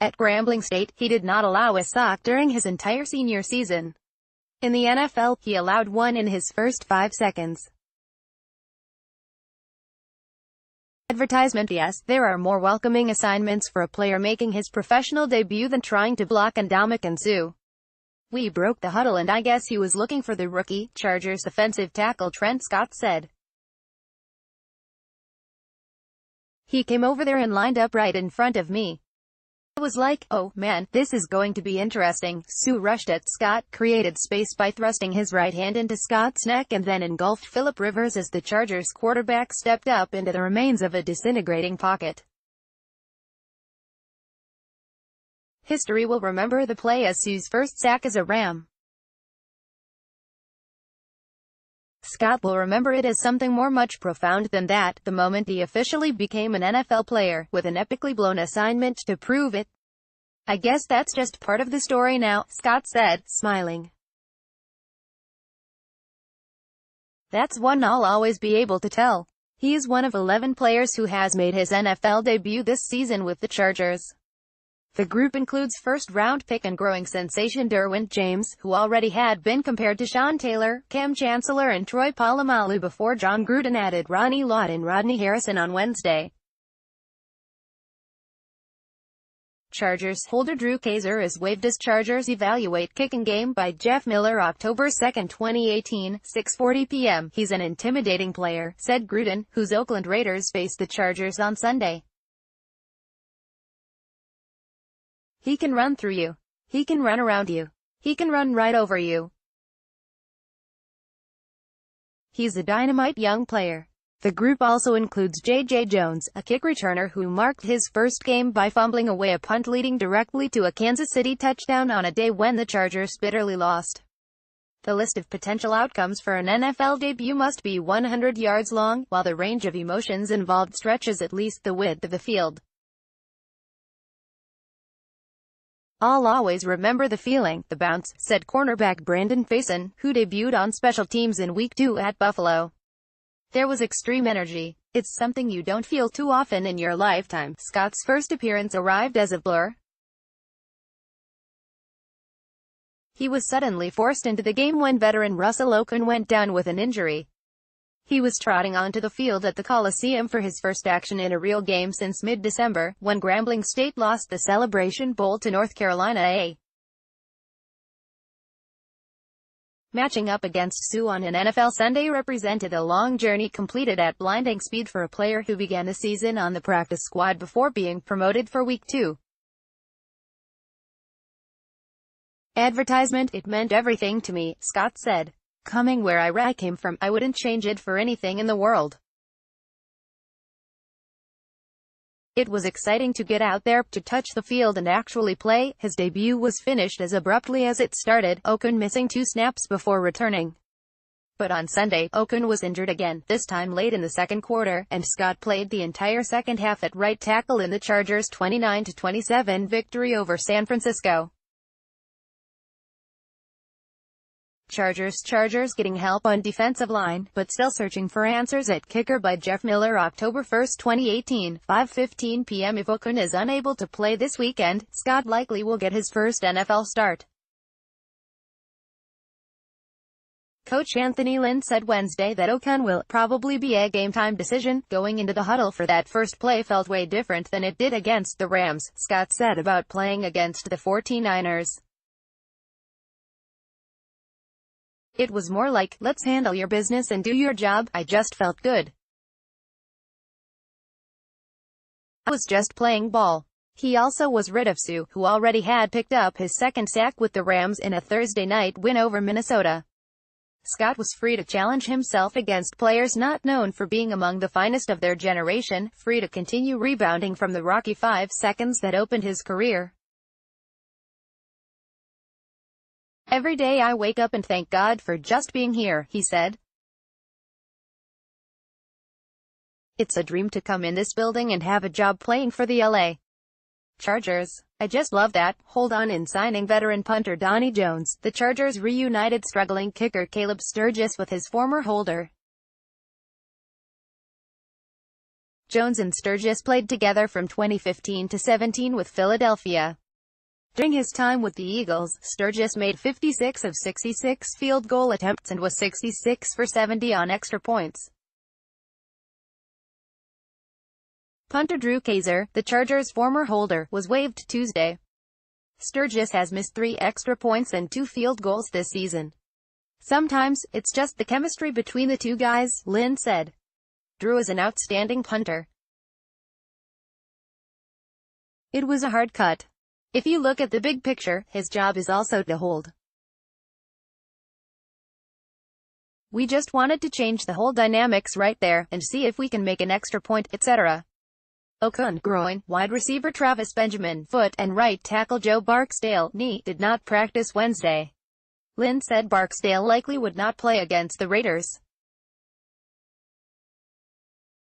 At Grambling State, he did not allow a sack during his entire senior season. In the NFL, he allowed one in his first 5 seconds. Advertisement. Yes, there are more welcoming assignments for a player making his professional debut than trying to block Ndamukong Suh. We broke the huddle and I guess he was looking for the rookie, Chargers defensive tackle Trent Scott said. He came over there and lined up right in front of me. I was like, oh man, this is going to be interesting. Suh rushed at Scott, created space by thrusting his right hand into Scott's neck and then engulfed Phillip Rivers as the Chargers quarterback stepped up into the remains of a disintegrating pocket. History will remember the play as Suh's first sack as a Ram. Scott will remember it as something much profound than that, the moment he officially became an NFL player, with an epically blown assignment to prove it. I guess that's just part of the story now, Scott said, smiling. That's one I'll always be able to tell. He is one of 11 players who has made his NFL debut this season with the Chargers. The group includes first-round pick and growing sensation Derwin James, who already had been compared to Sean Taylor, Cam Chancellor and Troy Polamalu before John Gruden added Ronnie Lott and Rodney Harrison on Wednesday. Chargers holder Drew Kaiser is waived as Chargers evaluate kicking game by Jeff Miller October 2, 2018, 6:40 p.m. He's an intimidating player, said Gruden, whose Oakland Raiders face the Chargers on Sunday. He can run through you. He can run around you. He can run right over you. He's a dynamite young player. The group also includes J.J. Jones, a kick returner who marked his first game by fumbling away a punt leading directly to a Kansas City touchdown on a day when the Chargers bitterly lost. The list of potential outcomes for an NFL debut must be 100 yards long, while the range of emotions involved stretches at least the width of the field. I'll always remember the feeling, the bounce, said cornerback Brandon Faison, who debuted on special teams in Week 2 at Buffalo. There was extreme energy. It's something you don't feel too often in your lifetime. Scott's first appearance arrived as a blur. He was suddenly forced into the game when veteran Russell Okung went down with an injury. He was trotting onto the field at the Coliseum for his first action in a real game since mid-December, when Grambling State lost the Celebration Bowl to North Carolina. Matching up against Suh on an NFL Sunday represented a long journey completed at blinding speed for a player who began the season on the practice squad before being promoted for Week 2. Advertisement. It meant everything to me, Scott said. Coming where I came from, I wouldn't change it for anything in the world. It was exciting to get out there, to touch the field and actually play. His debut was finished as abruptly as it started, Okung missing 2 snaps before returning. But on Sunday, Okung was injured again, this time late in the second quarter, and Scott played the entire second half at right tackle in the Chargers' 29-27 victory over San Francisco. Chargers getting help on defensive line, but still searching for answers at kicker by Jeff Miller October 1, 2018, 5:15 p.m. If Okung is unable to play this weekend, Scott likely will get his first NFL start. Coach Anthony Lynn said Wednesday that Okung will probably be a game-time decision. Going into the huddle for that first play felt way different than it did against the Rams, Scott said about playing against the 49ers. It was more like, let's handle your business and do your job. I just felt good. I was just playing ball. He also was rid of Suh, who already had picked up his second sack with the Rams in a Thursday night win over Minnesota. Scott was free to challenge himself against players not known for being among the finest of their generation, free to continue rebounding from the rocky 5 seconds that opened his career. Every day I wake up and thank God for just being here, he said. It's a dream to come in this building and have a job playing for the LA Chargers. I just love that. Hold on. In signing veteran punter Donnie Jones, the Chargers reunited struggling kicker Caleb Sturgis with his former holder. Jones and Sturgis played together from 2015 to 17 with Philadelphia. During his time with the Eagles, Sturgis made 56 of 66 field goal attempts and was 66 for 70 on extra points. Punter Drew Kaiser, the Chargers' former holder, was waived Tuesday. Sturgis has missed 3 extra points and 2 field goals this season. "Sometimes, it's just the chemistry between the two guys," Lynn said. "Drew is an outstanding punter. It was a hard cut. If you look at the big picture, his job is also to hold. We just wanted to change the whole dynamics right there, and see if we can make an extra point, etc." Okun, groin, wide receiver Travis Benjamin, foot, and right tackle Joe Barksdale, knee, did not practice Wednesday. Lynn said Barksdale likely would not play against the Raiders.